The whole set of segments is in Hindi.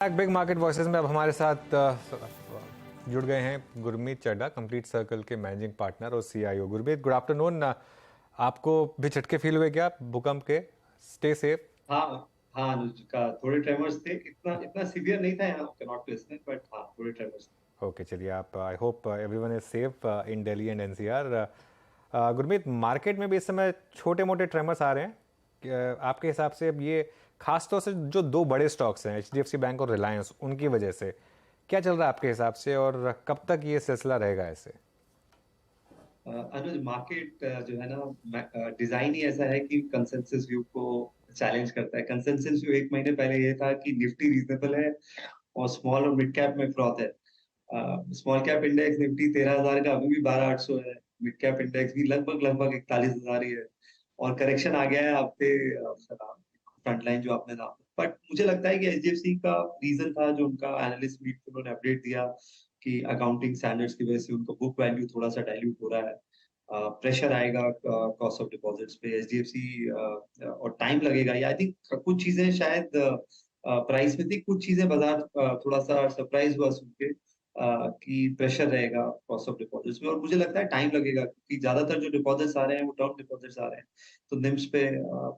बिग मार्केट वॉइसेस में अब हमारे साथ जुड़ गए हैं गुरमीत चड्ढा, कंप्लीट सर्कल के मैनेजिंग पार्टनर और सीईओ। Gurmeet, good afternoon. आपको भी झटके फील हुए क्या भूकंप के? Stay safe. हाँ। हाँ अनुज का थोड़े ट्रेमर्स थे, इतना इतना सीवियर नहीं था यहाँ कनॉट प्लेस में, बट हाँ थोड़े ट्रेमर्स थे। ओके, चलिए। आप I hope everyone is safe in Delhi and NCR. Gurmeet, market में भी इस समय छोटे मोटे ट्रेमर्स आ रहे हैं आपके हिसाब से अब ये खास तौर से जो दो बड़े स्टॉक्स हैं एचडीएफसी बैंक और रिलायंस, उनकी वजह से क्या चल रहा है आपके हिसाब से, और कब तक ये सिलसिला रहेगा ऐसे? अनुज, मार्केट जो है ना, डिजाइन ही ऐसा है कि कंसेंसस व्यू को चैलेंज करता है। कंसेंसस व्यू एक महीने पहले ये था कि निफ्टी रीजनेबल है और स्मॉल और मिड कैप में फ्रॉथ है। स्मॉल कैप इंडेक्स निफ्टी 13,000 का, अभी भी 12,800 है। मिड कैप इंडेक्स भी लगभग लगभग 41,000 ही है। और करेक्शन आ गया है हफ्ते फ्रंट लाइन जो आपने नाम। बट मुझे लगता है कि एचडीएफसी का रीजन था जो उनका एनालिस्ट मीट में उन्होंने अपडेट दिया कि अकाउंटिंग स्टैंडर्ड्स की वजह से उनका बुक वैल्यू थोड़ा सा डाइल्यूट हो रहा है। प्रेशर आएगा कॉस्ट ऑफ डिपॉजिट्स पे एचडीएफसी, और टाइम लगेगा। या आई थिंक कुछ चीजें शायद प्राइस में थी, कुछ चीजें बाजार थोड़ा सा सरप्राइज हुआ सुन के कि प्रेशर रहेगा कॉस्ट ऑफ डिपॉजिट्स में। और मुझे लगता है टाइम लगेगा क्योंकि ज्यादातर जो डिपॉजिट्स आ रहे हैं वो टर्म डिपॉजिट्स आ रहे हैं, तो निम्स पे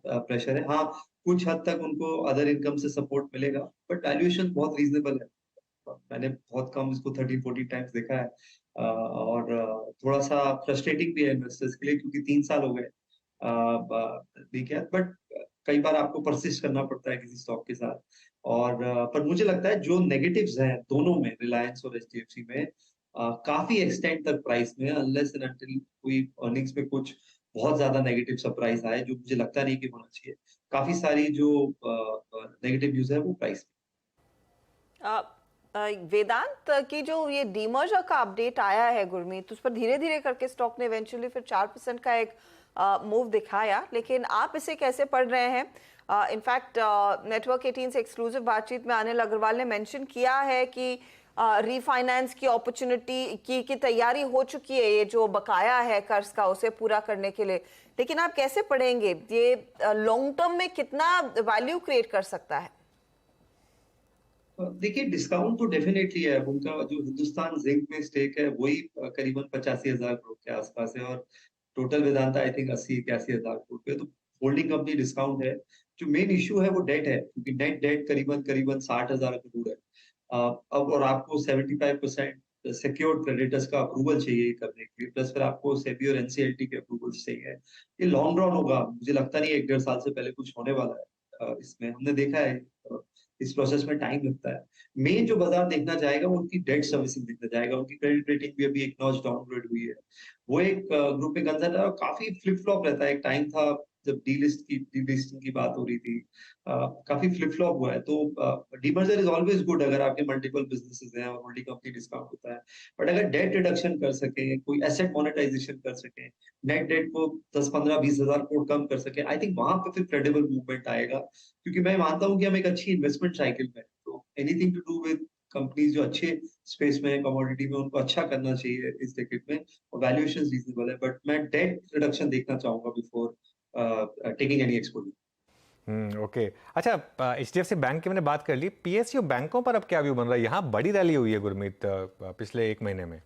प्रेशर है। हाँ, कुछ हद तक उनको अदर इनकम से सपोर्ट मिलेगा, बट वैल्यूएशन बहुत रीजनेबल है। मैंने बहुत कम इसको 13-14 टाइम्स देखा है। और थोड़ा सा फ्रस्ट्रेटिंग भी है इन्वेस्टर्स के लिए क्योंकि 3 साल हो गए ठीक है, बट कई बार आपको परसिस्ट करना पड़ता है किसी स्टॉक के साथ। और पर मुझे लगता है जो नेगेटिव्स हैं दोनों में, रिलायंस और एचडीएफसी में, काफी एक्सटेंड तक प्राइस में, अनलेस एंड अनटिल कोई अर्निंग्स में कुछ बहुत ज्यादा नेगेटिव सरप्राइज आए, जो मुझे लगता नहीं कि होना चाहिए। काफी सारी जो नेगेटिव न्यूज है वो प्राइस अ, वेदांत की जो ये डीमर्जर का अपडेट आया है गुरमीत, उस पर धीरे धीरे करके स्टॉक ने इवेंचुअली फिर 4% का एक मूव दिखाया, लेकिन आप इसे कैसे पढ़ रहे हैं? इनफैक्ट नेटवर्क 18 से एक्सक्लूसिव बातचीत में अनिल अग्रवाल ने मेंशन किया है कि रीफाइनेंस की अपॉर्चुनिटी की तैयारी हो चुकी है, ये जो बकाया है कर्ज का उसे पूरा करने के लिए। लेकिन आप कैसे पढ़ेंगे ये लॉन्ग टर्म में कितना वैल्यू क्रिएट कर सकता है? देखिए, डिस्काउंट तो डेफिनेटली है। अब उनका जो हिंदुस्तान जिंक में स्टेक है वही करीबन 85,000 करोड़ के आसपास है, और total Vedanta I think 80-81,000 crore पे। तो होल्डिंग कंपनी डिस्काउंट है। जो मेन इश्यू है वो डेट है, क्योंकि नेट डेट करीबन करीबन 60,000 करोड़ है। अब और आपको 75% सिक्योर्ड क्रेडिटर्स का अप्रूवल चाहिए करने के लिए, प्लस फिर आपको सेबी और एनसीएलटी के अप्रूवल चाहिए। ये लॉन्ग रन होगा, मुझे लगता नहीं 1-1.5 साल से पहले कुछ होने वाला है। इसमें हमने देखा है इस प्रोसेस में टाइम लगता है। मेन जो बाजार देखना चाहेगा वो उनकी डेट सर्विसिंग देखना चाहेगा। उनकी क्रेडिट रेटिंग भी अभी एक नॉच डाउनग्रेड हुई है। वो एक ग्रुप में कंसर्न है, और काफी फ्लिप फ्लॉप रहता है। एक टाइम था जब डीलिस्टिंग की बात हो रही थी, काफी फ्लिप फ्लॉप हुआ है। तो डीमर्जर इज ऑलवेज गुड अगर आपके मल्टीपल बिजनेसेस हैं और होल्डिंग कंपनी डिस्काउंट होता है। बट अगर डेट रिडक्शन कर सके, कोई एसेट मोनेटाइजेशन कर सके, नेट डेट को 10-15-20 हजार करोड़ कम कर सके, आई थिंक वहां पे फिर क्रेडिबल मूवमेंट आएगा। क्योंकि मैं मानता हूँ कि हम एक अच्छी इन्वेस्टमेंट साइकिल में हैं। तो anything to do with companies जो अच्छे स्पेस में है, कमोडिटी में, उनको अच्छा करना चाहिए इस डेकेड में। और वैल्यूएशन रीजनेबल है, बट मैं डेट रिडक्शन देखना चाहूंगा before taking any exposure. Okay. अच्छा, एचडीएफसी बैंक की मैंने बात कर ली, पीएसयू बैंकों पर अब क्या व्यू बन रहा है? यहाँ बड़ी रैली हुई है गुरमीत पिछले एक महीने में।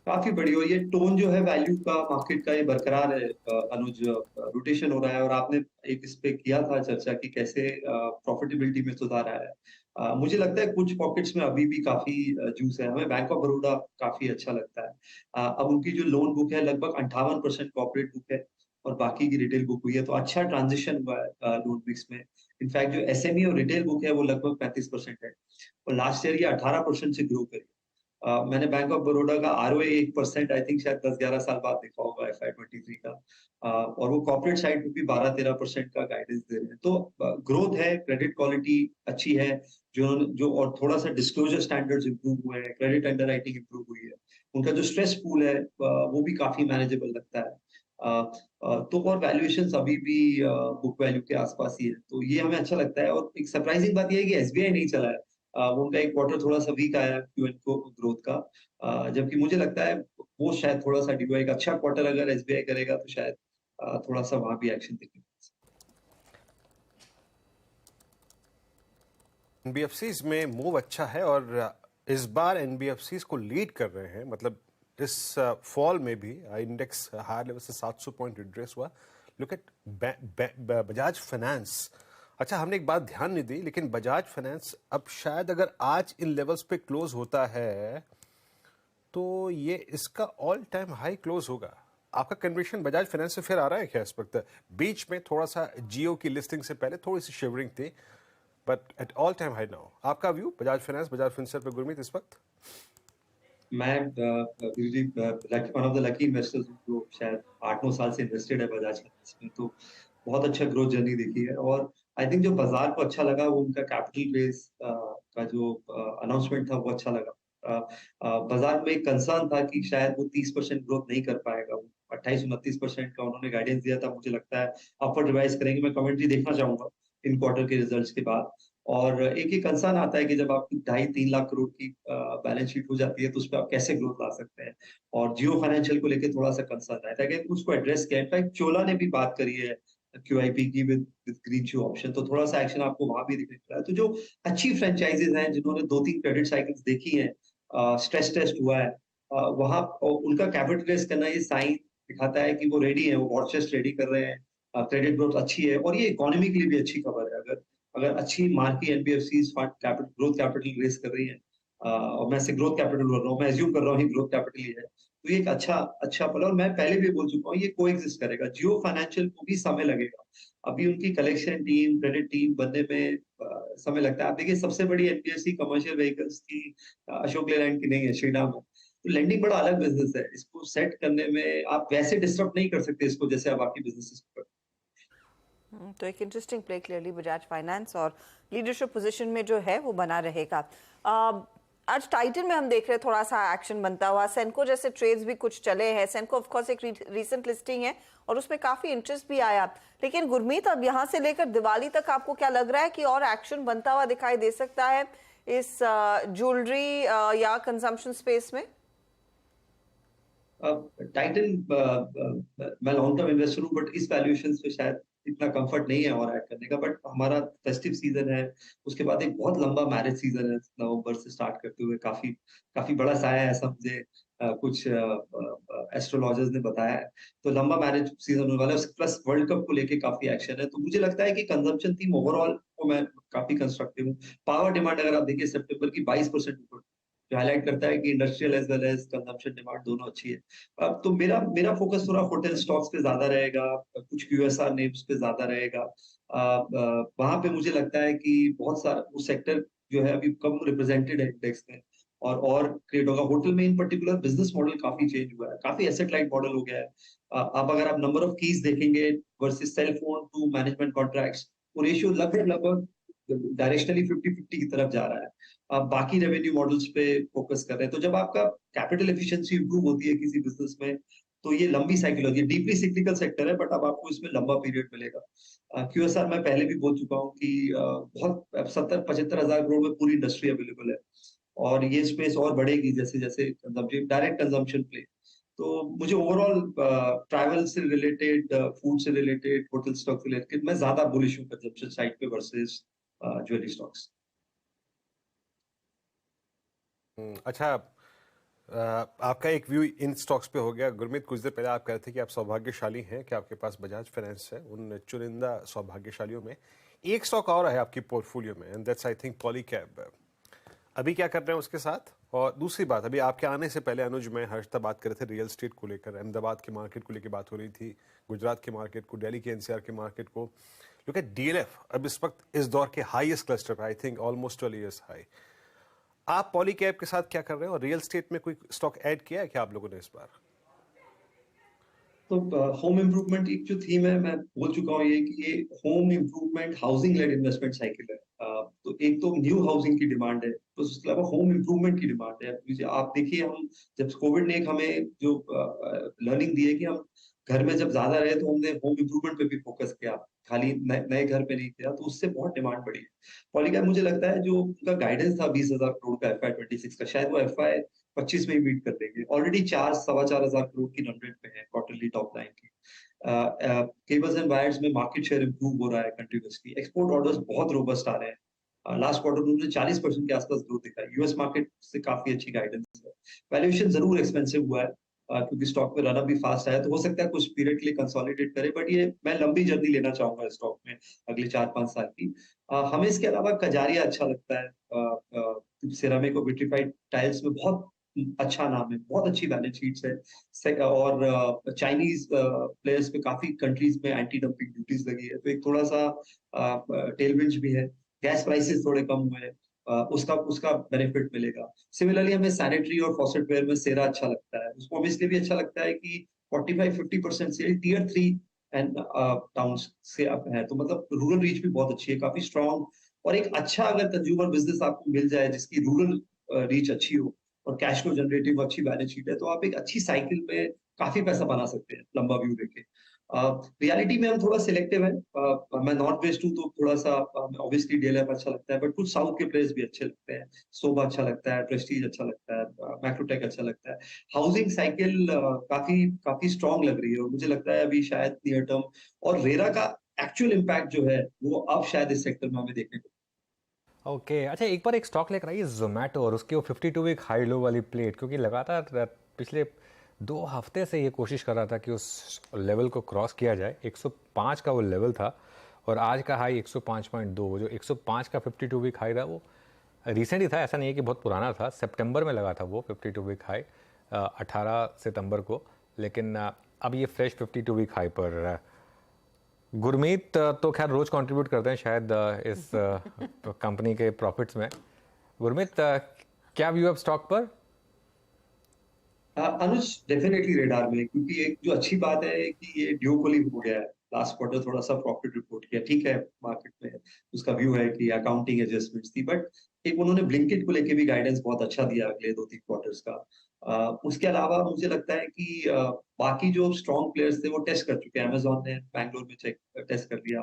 काफी बड़ी हो, ये टोन जो है वैल्यू का, मार्केट का, ये बरकरार है। अनुज, रोटेशन हो रहा है। और आपने एक इस पे किया था चर्चा कि कैसे प्रॉफिटेबिलिटी में सुधार आया है। मुझे लगता है कुछ पॉकेट्स में अभी भी काफी जूस है। हमें बैंक ऑफ बड़ौदा काफी अच्छा लगता है। अब उनकी जो लोन बुक है लगभग 58% कॉर्पोरेट बुक है और बाकी की रिटेल बुक हुई है, तो अच्छा ट्रांजिशन हुआ है लोन मिक्स में। इनफैक्ट जो एसएमई और रिटेल बुक है वो लगभग 35% है, और लास्ट ईयर ये 18% से ग्रो करी। मैंने बैंक ऑफ बड़ौदा का आरओए 1% आई थिंक शायद 10-11 साल बाद देखा होगा FY23 का। और वो कॉर्पोरेट साइड पे भी 12-13% का गाइडेंस दे रहे हैं। तो ग्रोथ है, क्रेडिट क्वालिटी अच्छी है। जो जो और थोड़ा सा डिस्क्लोजर स्टैंडर्ड्स इंप्रूव हुए हैं, क्रेडिट अंडरराइटिंग इंप्रूव हुई है। उनका जो स्ट्रेस पूल है वो भी काफी मैनेजेबल लगता है। तो और वैल्यूएशन अभी भी बुक वैल्यू के आसपास ही है, तो ये हमें अच्छा लगता है। और एक सरप्राइजिंग बात ये है कि एसबीआई नहीं चला है। उनका एक क्वार्टर थोड़ा सा वीक आया क्यूएन को ग्रोथ का। जबकि मुझे लगता है वो शायद थोड़ा सा डिगो, एक अच्छा क्वार्टर अगर एसबीआई करेगा तो शायद थोड़ा सा वहां भी एक्शन देखने को मिल सकता एनबीएफसीज में मूव अच्छा है और इस बार एनबीएफसीज को लीड कर रहे हैं, मतलब इस फॉल में भी इंडेक्स हायर लेवल से 700 पॉइंट रिट्रेस हुआ। Look at Bajaj finance. अच्छा, हमने एक बात ध्यान नहीं दी, लेकिन बजाज फाइनेंस अब शायद अगर आज इन लेवल्स पे क्लोज होता है तो ये इसका ऑल टाइम हाई क्लोज होगा। आपका कन्विक्शन बजाज फाइनेंस से फिर आ रहा है क्या इस वक्त? बीच में थोड़ा सा जियो की लिस्टिंग से पहले थोड़ी सी शिवरिंग थी, but at all time high now. आपका व्यू बजाज फाइनेंस, बजाज फिनसर्व पे गुरमीत इस वक्त? मैं one of the lucky investors हूँ जो शायद 8-9 साल से इन्वेस्टेड है बजाज फाइनेंस में, तो बहुत अच्छा ग्रोथ जर्नी देखी है। और आई थिंक जो बाजार को अच्छा लगा वो उनका कैपिटल रेज का जो अनाउंसमेंट था वो अच्छा लगा। बाजार में एक कंसर्न था कि शायद वो 30% ग्रोथ नहीं कर पाएगा। वो 28-29% का उन्होंने गाइडेंस दिया था, मुझे लगता है अपवर्ड रिवाइज करेंगे। मैं कमेंट्री देखना चाहूंगा इन क्वार्टर के रिजल्ट्स के बाद। और एक ही कंसर्न आता है कि जब आपकी 2.5-3 लाख करोड़ की बैलेंस शीट हो जाती है तो उस पर आप कैसे ग्रोथ ला सकते हैं। और जियो फाइनेंशियल को लेके थोड़ा सा कंसर्न आया था कि उसको एड्रेस किया। इनफैक्ट चोला ने भी बात करी है क्यूआईपी की विद ग्रीन शू ऑप्शन, तो थोड़ा सा एक्शन आपको वहां भी दिखने को मिला है। तो जो अच्छी फ्रेंचाइजीज हैं जिन्होंने 2-3 क्रेडिट साइकिल्स देखी हैं, स्ट्रेस टेस्ट हुआ है, वहां उनका कैपिटल रेज करना ये साइन दिखाता है कि वो रेडी है, वो वॉर चेस्ट रेडी कर रहे हैं। क्रेडिट ग्रोथ अच्छी है और ये इकोनॉमी के लिए भी अच्छी खबर है। अगर अगर अच्छी marquee NBFC fund capital growth capital raise कर रही है, और मैं से ग्रोथ कैपिटल कर रहा हूँ, मैं एज्यूम कर रहा हूँ ग्रोथ कैपिटल ही है, तो ये एक अच्छा अच्छा पल। और मैं पहले भी बोल चुका हूँ ये कोएग्जिस्ट करेगा। जियो फाइनेंशियल को भी समय लगेगा, अभी उनकी कलेक्शन टीम, क्रेडिट टीम बनने में समय लगता है। आप देखिए सबसे बड़ी एनबीएफसी कमर्शियल व्हीकल्स की अशोक लेलैंड की नहीं है, श्रीराम है। तो लेंडिंग बड़ा अलग बिजनेस है, इसको सेट करने में आप वैसे डिस्टर्ब नहीं कर सकते इसको जैसे आप बाकी बिजनेसेस को करते। तो एक interesting play clearly Bajaj finance और लीडरशिप पोजीशन में जो है वो बना रहेगा। आज टाइटन में हम देख रहे हैं थोड़ा सा एक्शन बनता हुआ, सेनको जैसे ट्रेड्स भी कुछ चले हैं। सेनको ऑफ कोर्स एक रीसेंट लिस्टिंग है और उसमें काफी इंटरेस्ट भी आया। लेकिन गुरमीत, अब यहाँ से लेकर दिवाली तक आपको क्या लग रहा है कि और एक्शन बनता हुआ दिखाई दे सकता है इस ज्वेलरी या कंजम्पशन स्पेस में? टाइटन मैं लॉन्ग टर्म इन्वेस्टर हूँ, बट इस वैल्यूएशन पे शायद इतना कंफर्ट नहीं है और ऐड करने का। बट हमारा फेस्टिव सीजन है, उसके बाद एक बहुत लंबा मैरिज सीजन है नवंबर से स्टार्ट करते हुए। काफी काफी बड़ा साया है, ऐसा मुझे कुछ एस्ट्रोलॉजर्स ने बताया है। तो लंबा मैरिज सीजन होने वाला है, प्लस वर्ल्ड कप को लेके काफी एक्शन है। तो मुझे लगता है कि कंजम्पशन थीम ओवरऑल को मैं काफी कंस्ट्रक्टिव हूँ। पावर डिमांड अगर आप देखिए सितंबर की 22% ऊपर, जो हाईलाइट करता है कि industrial as well as consumption demand दोनों अच्छी है। अब तो मेरा मेरा फोकस थोड़ा होटल स्टॉक्स पे ज्यादा रहेगा, कुछ क्यूएसआर नेम्स पे ज्यादा रहेगा। वहां पे मुझे लगता है कि बहुत सारा वो सेक्टर जो है अभी कम रिप्रेजेंटेड है इंडेक्स में, और क्रिएट होगा। होटल में इन पर्टिकुलर बिजनेस मॉडल काफी चेंज हुआ है, काफी एसेट लाइट मॉडल हो गया है। अब अगर आप नंबर ऑफ कीज देखेंगे versus cell phone to management contracts, वो रेशियो लगभग लगभग डायरेक्शनली 50-50 की तरफ जा रहा है। आप बाकी रेवेन्यू मॉडल्स पे फोकस कर रहे हैं। तो जब आपका कैपिटल एफिशिएंसी इंप्रूव होती है किसी बिजनेस में, तो ये लंबी साइकिल होती है। डीपली सिक्लिकल सेक्टर है, बट अब आपको इसमें लंबा पीरियड मिलेगा। क्यूएसआर मैं पहले भी बोल चुका हूँ कि बहुत 70-75 हजार करोड़ में पूरी इंडस्ट्री अवेलेबल है, और ये स्पेस और बढ़ेगी जैसे जैसे डायरेक्ट कंजम्पशन प्ले। तो मुझे ओवरऑल ट्रैवल से रिलेटेड, फूड से रिलेटेड, होटल स्टॉक से रिलेटेड मैं ज्यादा बुलिश हूँ कंजम्पशन साइड पे वर्सेस ज्वेलरी स्टॉक्स। अच्छा, आपका एक व्यू इन स्टॉक्स पे हो गया। गुरमीत, कुछ देर पहले आप कह रहे थे कि आप सौभाग्यशाली हैं कि आपके पास बजाज फाइनेंस है। उन चुनिंदा सौभाग्यशालियों में एक स्टॉक और है आपकी पोर्टफोलियो में, and that's I think Polycab. अभी क्या कर रहे हैं उसके साथ? और दूसरी बात, अभी आपके आने से पहले अनुज में हर्षता बात कर रहे थे रियल एस्टेट को लेकर, अहमदाबाद के मार्केट को लेकर बात हो रही थी, गुजरात के मार्केट को, दिल्ली के एनसीआर के मार्केट को। लुक एट डीएलएफ, अब इस वक्त इस दौर के हाईएस्ट क्लस्टर पे, I think almost 12 years high. आप पॉलीकैब के साथ क्या कर रहे हैं और रियल एस्टेट में कोई स्टॉक ऐड किया है क्या आप लोगों ने इस बार? तो होम इम्प्रूवमेंट एक जो थीम है, मैं बोल चुका हूँ ये कि ये home improvement housing led investment cycle है। तो एक तो न्यू हाउसिंग की डिमांड है, तो उसके अलावा होम इम्प्रूवमेंट की डिमांड है। आप देखिए, हम जब कोविड ने एक हमें जो लर्निंग दी है कि हम घर में जब ज्यादा रहे तो हमने होम इम्प्रूवमेंट पे भी फोकस किया, खाली नए घर पे नहीं किया, तो उससे बहुत डिमांड बढ़ी है। पॉलीकैब मुझे लगता है जो उनका गाइडेंस था 20,000 करोड़ का FY 26 का, शायद वो FY 25 में ही मीट कर देंगे। ऑलरेडी 4-4.25 करोड़ की रन रेट पे है क्वार्टरली टॉप लाइन की। केबल्स एंड वायर्स में मार्केट शेयर इंप्रूव हो रहा है कंटिन्यूअसली। एक्सपोर्ट ऑर्डर्स बहुत रोबस्ट आ रहे हैं। लास्ट क्वार्टर में मुझे 40% के आसपास ग्रोथ दिखा है। यूएस मार्केट से काफी अच्छी गाइडेंस है। वैल्यूएशन जरूर एक्सपेंसिव हुआ है, क्योंकि स्टॉक में रनअप भी फास्ट आया, तो हो सकता है कुछ पीरियड के लिए कंसोलिडेट करे, बट ये मैं लंबी जर्नी लेना चाहूंगा स्टॉक में अगले 4-5 साल की। हमें इसके अलावा कजारिया अच्छा लगता है। सिरामिक और विट्रीफाइड टाइल्स में बहुत अच्छा नाम है, बहुत अच्छी बैलेंस शीट्स है। और चाइनीज प्लेयर्स पे काफी कंट्रीज में एंटी डंपिंग ड्यूटीज लगी है, तो एक थोड़ा सा टेलविंड्स भी है। गैस प्राइसेस थोड़े कम हुए हैं, उसका उसका बेनिफिट मिलेगा। सिमिलरली हमें सैनिटरी और फॉसेटवेयर में सेरा अच्छा लगता है। उसको हमें इसलिए भी अच्छा लगता है कि 45-50% सेल टियर 3 एंड टाउन्स से अप है, तो मतलब रूरल रीच भी बहुत अच्छी है, काफी स्ट्रांग। और एक अच्छा अगर कंज्यूमर बिजनेस आपको मिल जाए जिसकी रूरल रीच अच्छी हो और कैश फ्लो जनरेटिव अच्छी बैलेंस शीट है, तो आप एक अच्छी साइकिल में काफी पैसा बना सकते हैं लंबा व्यू लेके। रियलिटी में हम थोड़ा सिलेक्टिव है। मैं नॉर्थ वेस्ट हूँ, तो थोड़ा सा ऑब्वियसली डीएलएफ अच्छा लगता है, बट कुछ साउथ के प्लेयर्स भी अच्छे लगते हैं। सोबा अच्छा लगता है, प्रेस्टीज अच्छा लगता है, मैक्रोटेक अच्छा लगता है। हाउसिंग साइकिल काफी काफी स्ट्रांग लग रही है, और मुझे लगता है अभी शायद नियर टर्म और रेरा का एक्चुअल इम्पैक्ट जो है वो अब शायद इस सेक्टर में हमें देखने को। ओके, अच्छा एक बार एक स्टॉक लेकर आइए जोमेटो और उसकी वो 52 वीक हाई लो वाली प्लेट, क्योंकि लगातार पिछले 2 हफ्ते से ये कोशिश कर रहा था कि उस लेवल को क्रॉस किया जाए। 105 का वो लेवल था और आज का हाई 105.2। जो 105 का 52 वीक हाई था वो रिसेंट ही था, ऐसा नहीं है कि बहुत पुराना था। सितंबर में लगा था वो 52 वीक हाई, 18 सितंबर को। लेकिन अब ये फ्रेश 52 वीक हाई पर गुरमीत तो खैर रोज कंट्रीब्यूट करते हैं शायद इस कंपनी के प्रॉफिट्स में। गुरमीत, क्या व्यू है स्टॉक पर? अनुज डेफिनेटली रेडार में, क्योंकि एक जो अच्छी बात है कि ये ड्यूओपोली हो गया है। लास्ट क्वार्टर थोड़ा सा प्रॉफिट रिपोर्ट किया, ठीक है, मार्केट में उसका व्यू है कि अकाउंटिंग एडजस्टमेंट्स थी, बट एक उन्होंने ब्लिंकिट को लेके भी गाइडेंस बहुत अच्छा दिया अगले 2-3 क्वार्टर्स का। उसके अलावा मुझे लगता है कि बाकी जो स्ट्रॉन्ग प्लेयर्स थे वो टेस्ट कर चुके हैं। अमेजोन ने बैंगलोर में टेस्ट कर लिया,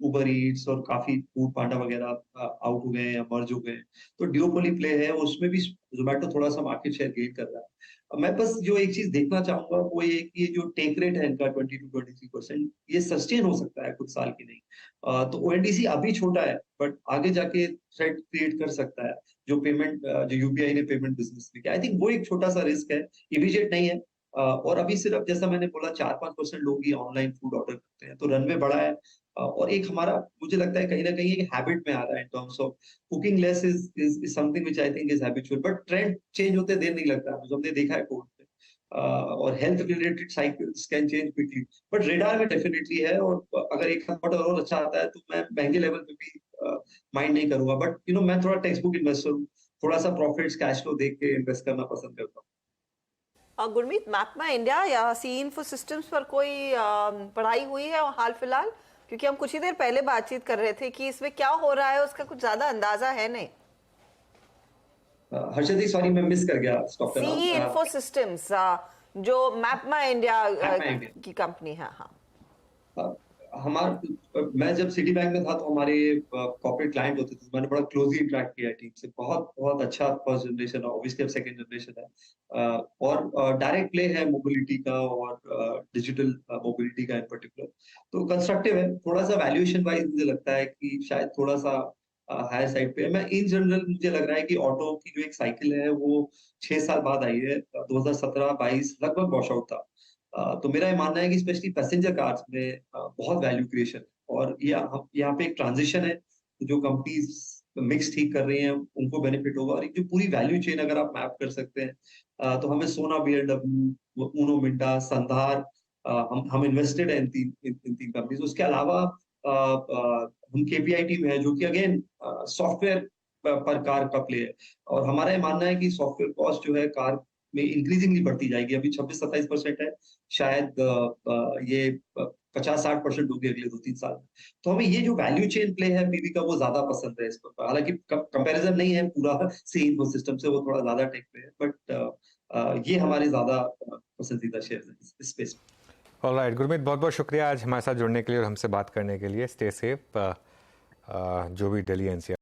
उबर ईट्स और काफी फूड पांडा वगैरह आउट हो गए या मर्ज हो गए, तो ड्यूओपोली प्ले है, उसमें भी जोमेटो थोड़ा सा मार्केट शेयर गेन कर रहा है। मैं बस जो एक चीज देखना चाहूंगा वो ये कि ये जो टेक रेट है इनका 20-23%, ये सस्टेन हो सकता है कुछ साल की नहीं। तो ओएनडीसी अभी छोटा है, बट आगे जाके थ्रेट क्रिएट कर सकता है। जो पेमेंट जो यूपीआई ने पेमेंट बिजनेस में किया, आई थिंक वो एक छोटा सा रिस्क है, इमीडिएट नहीं है। और अभी सिर्फ जैसा मैंने बोला 4-5% लोग ही ऑनलाइन फूड ऑर्डर करते हैं, तो रनवे बड़ा है। और एक हमारा मुझे लगता है कहीं ना कहीं एक हैबिट में आ रहा है in terms of cooking less is something which I think is habitual, but trend change होते देर नहीं लगता है, हमने देखा है कोर्ट में। और health related cycles can change quickly, but radar में डेफिनेटली है। और अगर एक क्वार्टर और अच्छा आता है तो मैं महंगे लेवल पे भी माइंड नहीं करूंगा, बट मैं थोड़ा टेक्स्ट बुक इन्वेस्टर हूँ, थोड़ा सा प्रॉफिट्स कैश फ्लो देख के इन्वेस्ट करना पसंद करता हूँ। गुरमीत, मैपमा इंडिया या सी इन्फो सिस्टम्स पर कोई पढ़ाई हुई है हाल फिलहाल? क्योंकि हम कुछ ही देर पहले बातचीत कर रहे थे कि इसमें क्या हो रहा है उसका कुछ ज्यादा अंदाजा है नहीं। हर्षदी सॉरी मैं मिस कर गया स्टॉक का सी नाम। इन्फो सिस्टम्स, जो मैपमा इंडिया मैपमा इंडिया की कंपनी है। हाँ, मैं जब सिटी बैंक में था तो हमारे कॉर्पोरेट क्लाइंट होते थे, मैंने बड़ा क्लोजली इंटरेक्ट किया टीम से। बहुत बहुत अच्छा फर्स्ट जनरेशन है, ऑब्वियसली अब सेकंड जनरेशन है। और डायरेक्ट प्ले है मोबिलिटी का और डिजिटल मोबिलिटी का इन पर्टिकुलर, तो कंस्ट्रक्टिव है। थोड़ा सा वैल्यूएशन वाइज मुझे लगता है कि शायद थोड़ा सा हायर साइड पे है। मैं इन जनरल मुझे लग रहा है कि ऑटो की जो एक साइकिल है वो 6 साल बाद आई है। 2017-22 लगभग वॉश आउट था। तो मेरा ये मानना है कि स्पेशली पैसेंजर कार्स में बहुत वैल्यू क्रिएशन है, और ये यहाँ पे एक ट्रांजिशन है। तो जो कंपनीज मिक्स ठीक कर रही हैं उनको बेनिफिट होगा, और एक जो पूरी वैल्यू चेन अगर आप मैप कर सकते हैं, तो हमें सोना, बीएलडब्ल्यू, उनो मिंडा, संधार, हम इन्वेस्टेड है इन तीन कंपनीज। उसके अलावा हम केपीआई टीम है जो कि अगेन सॉफ्टवेयर पर कार का प्ले है, और हमारा ये मानना है कि सॉफ्टवेयर कॉस्ट जो है कार में इंक्रीजिंगली बढ़ती जाएगी। अभी 26-27% है, शायद ये 50-60% होगी अगले 2-3 साल में। तो हमें ये जो वैल्यू चेन प्ले है पीवी का वो ज्यादा पसंद है इस पर। हालांकि कंपैरिजन नहीं है पूरा सी सिस्टम से, वो थोड़ा ज्यादा टेक पे है, बट ये हमारे ज्यादा पसंदीदा शेयर है इस स्पेस में। ऑलराइट गुरमीत, बहुत बहुत शुक्रिया आज हमारे साथ जुड़ने के लिए और हमसे बात करने के लिए। स्टे सेफ, जो भी दिल्ली एनसीआर